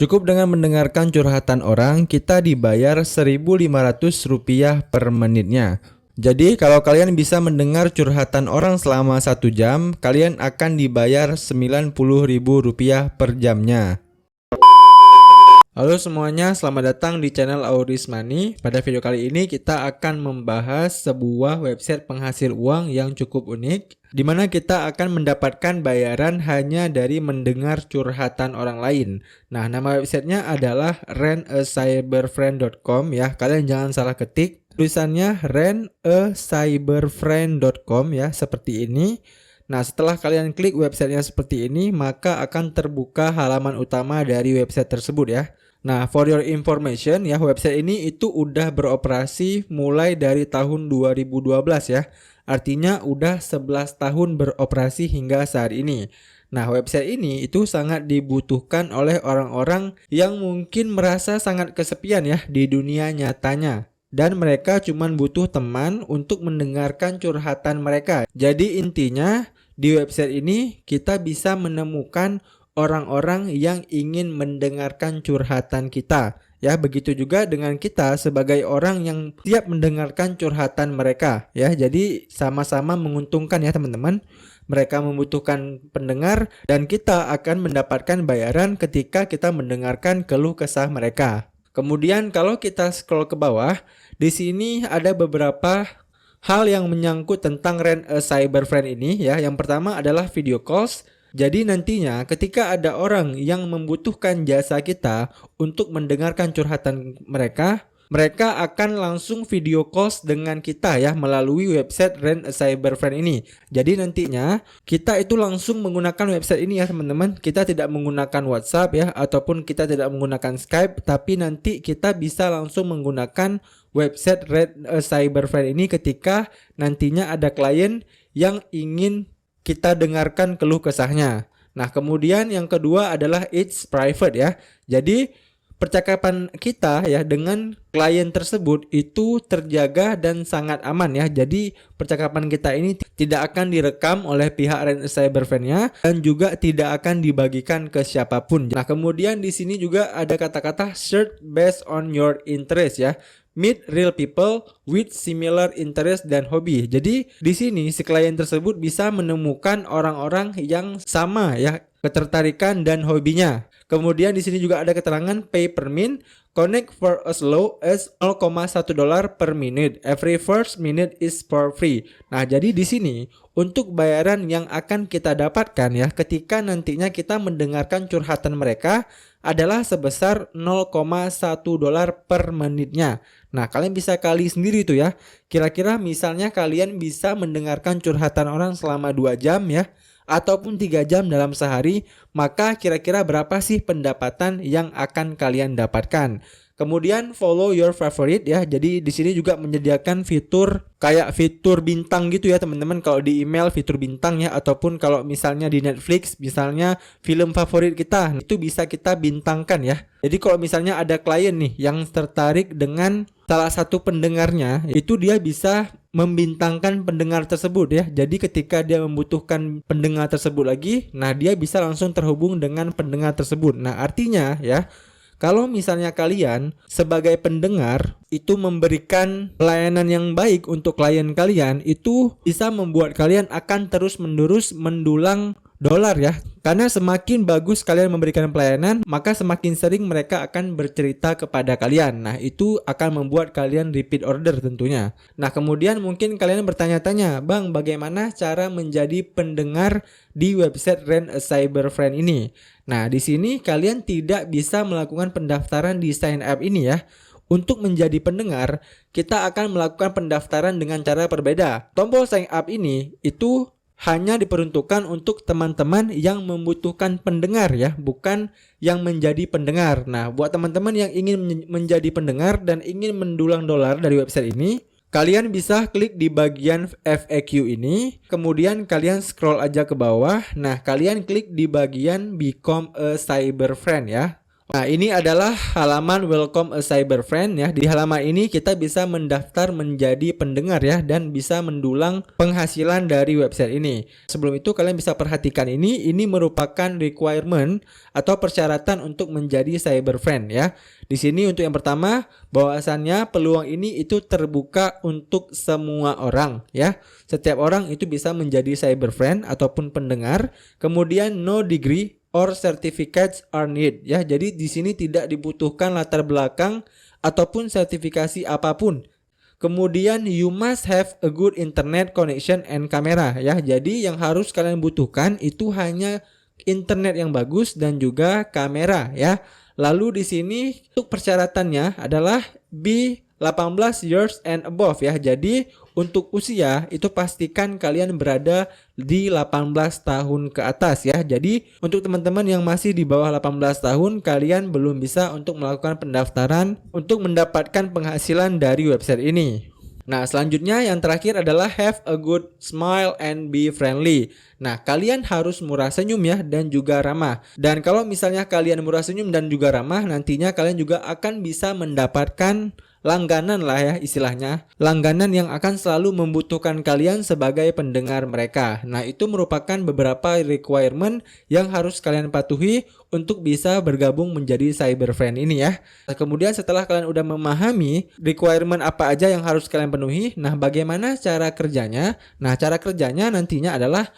Cukup dengan mendengarkan curhatan orang, kita dibayar Rp1.500 per menitnya. Jadi kalau kalian bisa mendengar curhatan orang selama 1 jam, kalian akan dibayar Rp90.000 per jamnya. Halo semuanya, selamat datang di channel Auris Money. Pada video kali ini kita akan membahas sebuah website penghasil uang yang cukup unik, di mana kita akan mendapatkan bayaran hanya dari mendengar curhatan orang lain. Nah, nama websitenya adalah rantacyberfriend.com ya. Kalian jangan salah ketik. Tulisannya rantacyberfriend.com ya, seperti ini. Nah, setelah kalian klik websitenya seperti ini, maka akan terbuka halaman utama dari website tersebut ya. Nah, for your information ya, website ini itu udah beroperasi mulai dari tahun 2012 ya. Artinya udah 11 tahun beroperasi hingga saat ini. Nah, website ini itu sangat dibutuhkan oleh orang-orang yang mungkin merasa sangat kesepian ya di dunia nyatanya. Dan mereka cuma butuh teman untuk mendengarkan curhatan mereka. Jadi intinya di website ini kita bisa menemukan orang-orang yang ingin mendengarkan curhatan kita. Ya, begitu juga dengan kita sebagai orang yang siap mendengarkan curhatan mereka. Ya, jadi sama-sama menguntungkan ya teman-teman. Mereka membutuhkan pendengar dan kita akan mendapatkan bayaran ketika kita mendengarkan keluh kesah mereka. Kemudian kalau kita scroll ke bawah, di sini ada beberapa hal yang menyangkut tentang Rantacyberfriend ini ya. Yang pertama adalah video calls. Jadi nantinya ketika ada orang yang membutuhkan jasa kita untuk mendengarkan curhatan mereka, mereka akan langsung video calls dengan kita ya melalui website Rantacyberfriend ini. Jadi nantinya kita itu langsung menggunakan website ini ya teman-teman. Kita tidak menggunakan WhatsApp ya, ataupun kita tidak menggunakan Skype, tapi nanti kita bisa langsung menggunakan website Rantacyberfriend ini ketika nantinya ada klien yang ingin kita dengarkan keluh kesahnya. Nah, kemudian yang kedua adalah it's private ya. Jadi percakapan kita ya dengan klien tersebut itu terjaga dan sangat aman ya. Jadi percakapan kita ini tidak akan direkam oleh pihak Rantacyberfriend-nya dan juga tidak akan dibagikan ke siapapun. Nah, kemudian di sini juga ada kata-kata search based on your interest ya. Meet real people with similar interest dan hobi. Jadi di sini si klien tersebut bisa menemukan orang-orang yang sama ya ketertarikan dan hobinya. Kemudian di sini juga ada keterangan pay per min, connect for as low as $0.1 per minute. Every first minute is for free. Nah, jadi di sini untuk bayaran yang akan kita dapatkan ya ketika nantinya kita mendengarkan curhatan mereka adalah sebesar $0.1 per menitnya. Nah, kalian bisa kali sendiri tuh ya. Kira-kira misalnya kalian bisa mendengarkan curhatan orang selama 2 jam ya, ataupun 3 jam dalam sehari, maka kira-kira berapa sih pendapatan yang akan kalian dapatkan? Kemudian follow your favorite ya. Jadi di sini juga menyediakan fitur kayak fitur bintang gitu ya teman-teman. Kalau di email fitur bintang ya, ataupun kalau misalnya di Netflix misalnya film favorit kita itu bisa kita bintangkan ya. Jadi kalau misalnya ada klien nih yang tertarik dengan salah satu pendengarnya, itu dia bisa membintangkan pendengar tersebut ya. Jadi ketika dia membutuhkan pendengar tersebut lagi, nah dia bisa langsung terhubung dengan pendengar tersebut. Nah, artinya ya, kalau misalnya kalian sebagai pendengar itu memberikan pelayanan yang baik untuk klien kalian, itu bisa membuat kalian akan terus-menerus mendulang dolar ya. Karena semakin bagus kalian memberikan pelayanan, maka semakin sering mereka akan bercerita kepada kalian. Nah, itu akan membuat kalian repeat order tentunya. Nah, kemudian mungkin kalian bertanya-tanya, "Bang, bagaimana cara menjadi pendengar di website Rantacyberfriend ini?" Nah, di sini kalian tidak bisa melakukan pendaftaran di sign up ini ya. Untuk menjadi pendengar, kita akan melakukan pendaftaran dengan cara berbeda. Tombol sign up ini itu hanya diperuntukkan untuk teman-teman yang membutuhkan pendengar ya, bukan yang menjadi pendengar. Nah, buat teman-teman yang ingin menjadi pendengar dan ingin mendulang dolar dari website ini, kalian bisa klik di bagian FAQ ini, kemudian kalian scroll aja ke bawah. Nah, kalian klik di bagian Become a Cyberfriend ya. Nah, ini adalah halaman Welcome a Cyber Friend ya. Di halaman ini kita bisa mendaftar menjadi pendengar ya dan bisa mendulang penghasilan dari website ini. Sebelum itu kalian bisa perhatikan ini merupakan requirement atau persyaratan untuk menjadi Cyber Friend ya. Di sini untuk yang pertama, bahwasannya peluang ini itu terbuka untuk semua orang ya. Setiap orang itu bisa menjadi Cyber Friend ataupun pendengar. Kemudian no degree or certificates are need ya. Jadi di sini tidak dibutuhkan latar belakang ataupun sertifikasi apapun. Kemudian you must have a good internet connection and camera ya. Jadi yang harus kalian butuhkan itu hanya internet yang bagus dan juga kamera ya. Lalu di sini untuk persyaratannya adalah be 18 years and above ya. Jadi untuk usia itu pastikan kalian berada di 18 tahun ke atas ya. Jadi untuk teman-teman yang masih di bawah 18 tahun, kalian belum bisa untuk melakukan pendaftaran untuk mendapatkan penghasilan dari website ini. Nah, selanjutnya yang terakhir adalah have a good smile and be friendly. Nah, kalian harus murah senyum ya dan juga ramah. Dan kalau misalnya kalian murah senyum dan juga ramah, nantinya kalian juga akan bisa mendapatkan langganan lah ya istilahnya. Langganan yang akan selalu membutuhkan kalian sebagai pendengar mereka. Nah, itu merupakan beberapa requirement yang harus kalian patuhi untuk bisa bergabung menjadi Cyber Friend ini ya. Kemudian setelah kalian udah memahami requirement apa aja yang harus kalian penuhi, nah bagaimana cara kerjanya? Nah, cara kerjanya nantinya adalah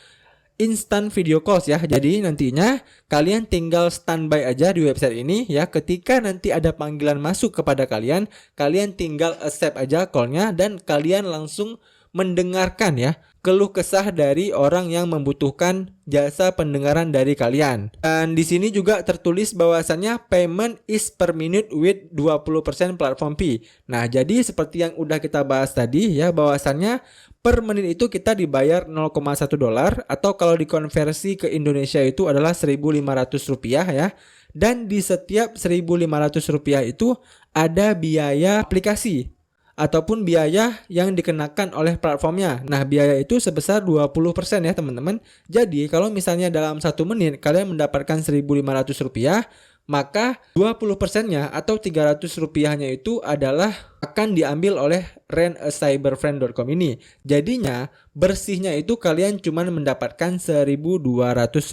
instant video calls ya. Jadi nantinya kalian tinggal standby aja di website ini ya. Ketika nanti ada panggilan masuk kepada kalian, kalian tinggal accept aja callnya dan kalian langsung mendengarkan ya keluh kesah dari orang yang membutuhkan jasa pendengaran dari kalian. Dan di sini juga tertulis bahwasannya payment is per minute with 20% platform fee. Nah, jadi seperti yang udah kita bahas tadi ya, bahwasannya per menit itu kita dibayar 0,1 dolar atau kalau dikonversi ke Indonesia itu adalah 1.500 rupiah ya. Dan di setiap 1.500 rupiah itu ada biaya aplikasi ataupun biaya yang dikenakan oleh platformnya. Nah, biaya itu sebesar 20% ya teman-teman. Jadi kalau misalnya dalam 1 menit kalian mendapatkan 1.500 rupiah, maka 20%-nya atau 300 rupiahnya itu adalah akan diambil oleh rantacyberfriend.com ini. Jadinya bersihnya itu kalian cuma mendapatkan 1.200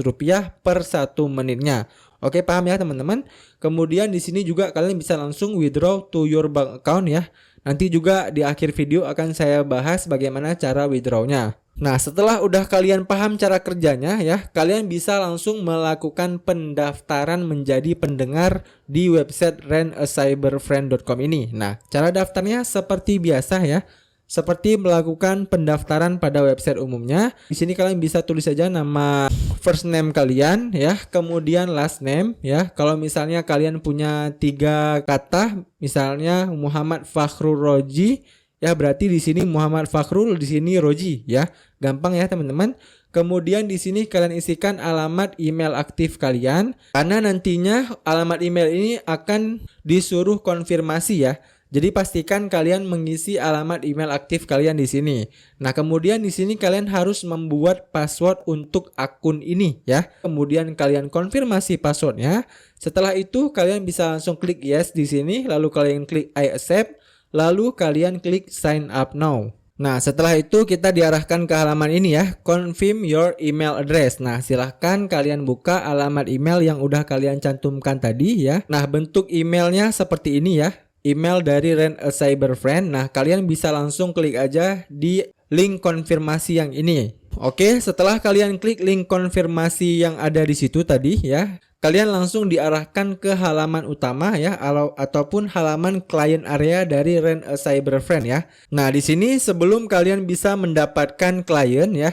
rupiah per 1 menitnya. Oke, paham ya teman-teman? Kemudian di sini juga kalian bisa langsung withdraw to your bank account ya. Nanti juga di akhir video akan saya bahas bagaimana cara withdrawnya. Nah, setelah udah kalian paham cara kerjanya ya, kalian bisa langsung melakukan pendaftaran menjadi pendengar di website rantacyberfriend.com ini. Nah, cara daftarnya seperti biasa ya. Seperti melakukan pendaftaran pada website umumnya. Di sini kalian bisa tulis saja nama first name kalian ya, kemudian last name ya. Kalau misalnya kalian punya 3 kata, misalnya Muhammad Fakhrul Roji ya, berarti di sini Muhammad Fakhrul, di sini Roji ya. Gampang ya teman-teman. Kemudian di sini kalian isikan alamat email aktif kalian, karena nantinya alamat email ini akan disuruh konfirmasi ya. Jadi pastikan kalian mengisi alamat email aktif kalian di sini. Nah, kemudian di sini kalian harus membuat password untuk akun ini ya. Kemudian kalian konfirmasi passwordnya. Setelah itu kalian bisa langsung klik yes di sini, lalu kalian klik I accept, lalu kalian klik sign up now. Nah, setelah itu kita diarahkan ke halaman ini ya, confirm your email address. Nah, silahkan kalian buka alamat email yang udah kalian cantumkan tadi ya. Nah, bentuk emailnya seperti ini ya. Email dari rantacyberfriend. Nah, kalian bisa langsung klik aja di link konfirmasi yang ini. Oke, setelah kalian klik link konfirmasi yang ada di situ tadi ya, kalian langsung diarahkan ke halaman utama ya, ataupun halaman client area dari rantacyberfriend ya. Nah, di sini sebelum kalian bisa mendapatkan klien ya,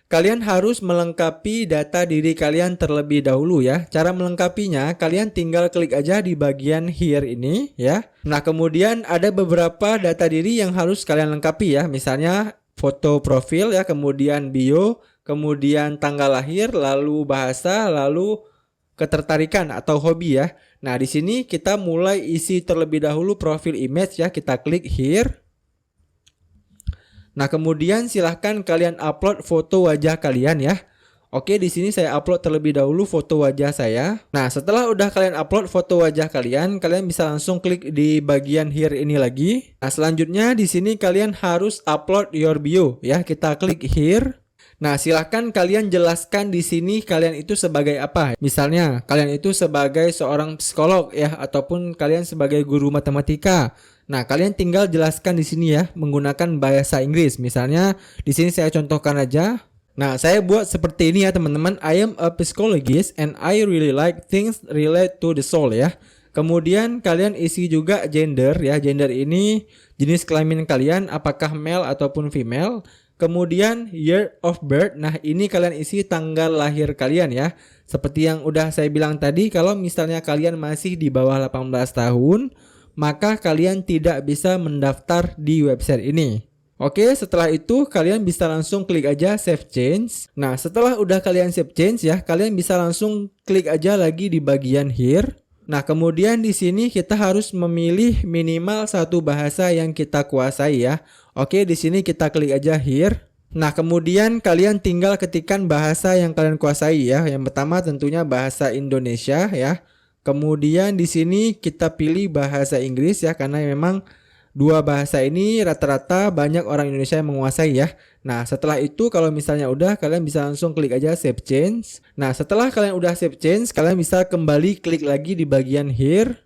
kalian harus melengkapi data diri kalian terlebih dahulu ya. Cara melengkapinya, kalian tinggal klik aja di bagian here ini ya. Nah, kemudian ada beberapa data diri yang harus kalian lengkapi ya. Misalnya foto profil ya, kemudian bio, kemudian tanggal lahir, lalu bahasa, lalu ketertarikan atau hobi ya. Nah, di sini kita mulai isi terlebih dahulu profil image ya. Kita klik here. Nah, kemudian silahkan kalian upload foto wajah kalian ya. Oke, di sini saya upload terlebih dahulu foto wajah saya. Nah, setelah udah kalian upload foto wajah kalian, kalian bisa langsung klik di bagian here ini lagi. Nah, selanjutnya di sini kalian harus upload your bio ya. Kita klik here. Nah, silahkan kalian jelaskan di sini kalian itu sebagai apa. Misalnya, kalian itu sebagai seorang psikolog ya, ataupun kalian sebagai guru matematika. Nah, kalian tinggal jelaskan di sini ya menggunakan bahasa Inggris. Misalnya, di sini saya contohkan aja. Nah, saya buat seperti ini ya teman-teman. I am a psychologist and I really like things relate to the soul ya. Kemudian kalian isi juga gender ya. Gender ini jenis kelamin kalian, apakah male ataupun female. Kemudian year of birth. Nah, ini kalian isi tanggal lahir kalian ya. Seperti yang udah saya bilang tadi, kalau misalnya kalian masih di bawah 18 tahun, maka kalian tidak bisa mendaftar di website ini. Oke, setelah itu kalian bisa langsung klik aja save change. Nah, setelah udah kalian save change ya, kalian bisa langsung klik aja lagi di bagian here. Nah, kemudian di sini kita harus memilih minimal satu bahasa yang kita kuasai ya. Oke, di sini kita klik aja here. Nah, kemudian kalian tinggal ketikkan bahasa yang kalian kuasai ya. Yang pertama tentunya bahasa Indonesia ya. Kemudian di sini kita pilih bahasa Inggris ya, karena memang dua bahasa ini rata-rata banyak orang Indonesia yang menguasai ya. Nah, setelah itu kalau misalnya udah, kalian bisa langsung klik aja save change. Nah, setelah kalian udah save change, kalian bisa kembali klik lagi di bagian here.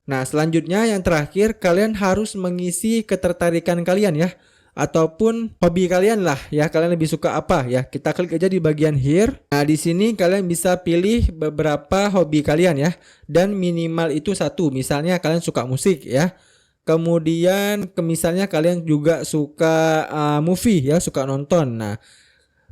Nah, selanjutnya yang terakhir, kalian harus mengisi ketertarikan kalian ya, ataupun hobi kalian lah ya. Kalian lebih suka apa ya? Kita klik aja di bagian here. Nah, di sini kalian bisa pilih beberapa hobi kalian ya, dan minimal itu satu. Misalnya kalian suka musik ya. Kemudian misalnya kalian juga suka movie ya, suka nonton. Nah,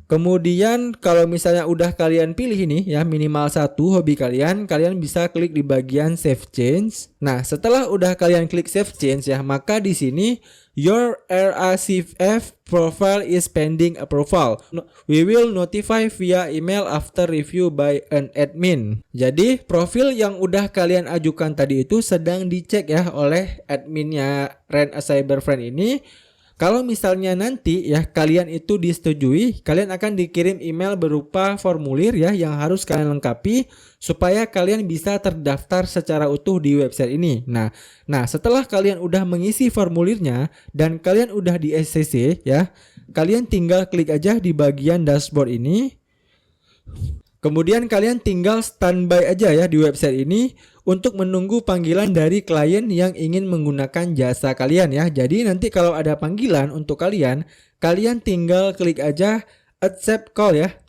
kemudian kalau misalnya udah kalian pilih ini ya, minimal satu hobi kalian, kalian bisa klik di bagian save change. Nah, setelah udah kalian klik save change ya, maka di sini your RACF profile is pending approval. We will notify via email after review by an admin. Jadi profil yang udah kalian ajukan tadi itu sedang dicek ya oleh adminnya Rent a Cyber Friend ini. Kalau misalnya nanti ya kalian itu disetujui, kalian akan dikirim email berupa formulir ya yang harus kalian lengkapi supaya kalian bisa terdaftar secara utuh di website ini. Nah, setelah kalian udah mengisi formulirnya dan kalian udah di SCC ya, kalian tinggal klik aja di bagian dashboard ini. Kemudian kalian tinggal standby aja ya di website ini untuk menunggu panggilan dari klien yang ingin menggunakan jasa kalian ya. Jadi nanti kalau ada panggilan untuk kalian tinggal klik aja accept call ya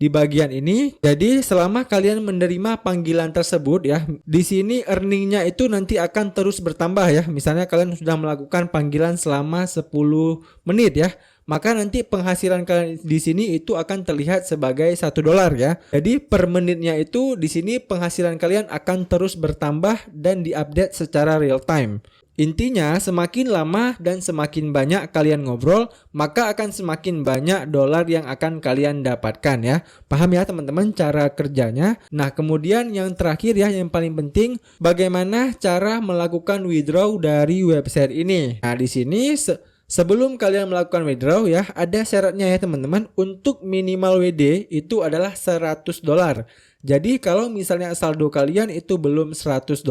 di bagian ini. Jadi selama kalian menerima panggilan tersebut ya, di sini earningnya itu nanti akan terus bertambah ya. Misalnya kalian sudah melakukan panggilan selama 10 menit ya, maka nanti penghasilan kalian di sini itu akan terlihat sebagai $1 ya. Jadi per menitnya itu di sini penghasilan kalian akan terus bertambah dan diupdate secara real time. Intinya semakin lama dan semakin banyak kalian ngobrol, maka akan semakin banyak dolar yang akan kalian dapatkan ya. Paham ya teman-teman cara kerjanya? Nah, kemudian yang terakhir ya, yang paling penting, bagaimana cara melakukan withdraw dari website ini. Nah, di sini sebelum kalian melakukan withdraw ya, ada syaratnya ya teman-teman. Untuk minimal WD itu adalah $100. Jadi kalau misalnya saldo kalian itu belum $100,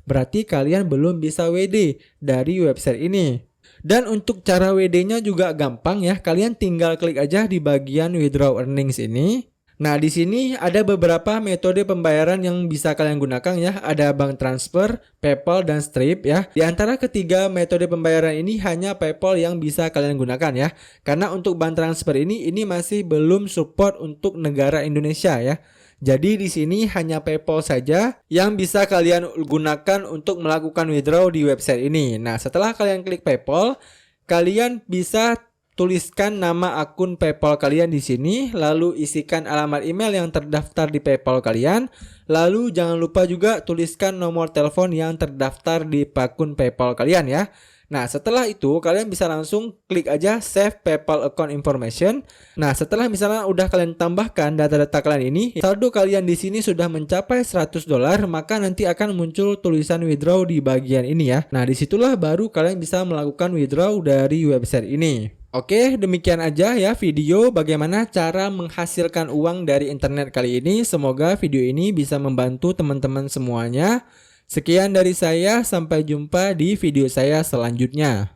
berarti kalian belum bisa WD dari website ini. Dan untuk cara WD-nya juga gampang ya. Kalian tinggal klik aja di bagian withdraw earnings ini. Nah, di sini ada beberapa metode pembayaran yang bisa kalian gunakan ya. Ada bank transfer, PayPal, dan Stripe ya. Di antara ketiga metode pembayaran ini hanya PayPal yang bisa kalian gunakan ya. Karena untuk bank transfer ini masih belum support untuk negara Indonesia ya. Jadi di sini hanya PayPal saja yang bisa kalian gunakan untuk melakukan withdraw di website ini. Nah, setelah kalian klik PayPal, kalian bisa tuliskan nama akun PayPal kalian di sini, lalu isikan alamat email yang terdaftar di PayPal kalian, lalu jangan lupa juga tuliskan nomor telepon yang terdaftar di akun PayPal kalian ya. Nah, setelah itu kalian bisa langsung klik aja save PayPal account information. Nah, setelah misalnya udah kalian tambahkan data-data kalian ini, saldo kalian di sini sudah mencapai $100, maka nanti akan muncul tulisan withdraw di bagian ini ya. Nah, disitulah baru kalian bisa melakukan withdraw dari website ini. Oke, demikian aja ya video bagaimana cara menghasilkan uang dari internet kali ini. Semoga video ini bisa membantu teman-teman semuanya. Sekian dari saya, sampai jumpa di video saya selanjutnya.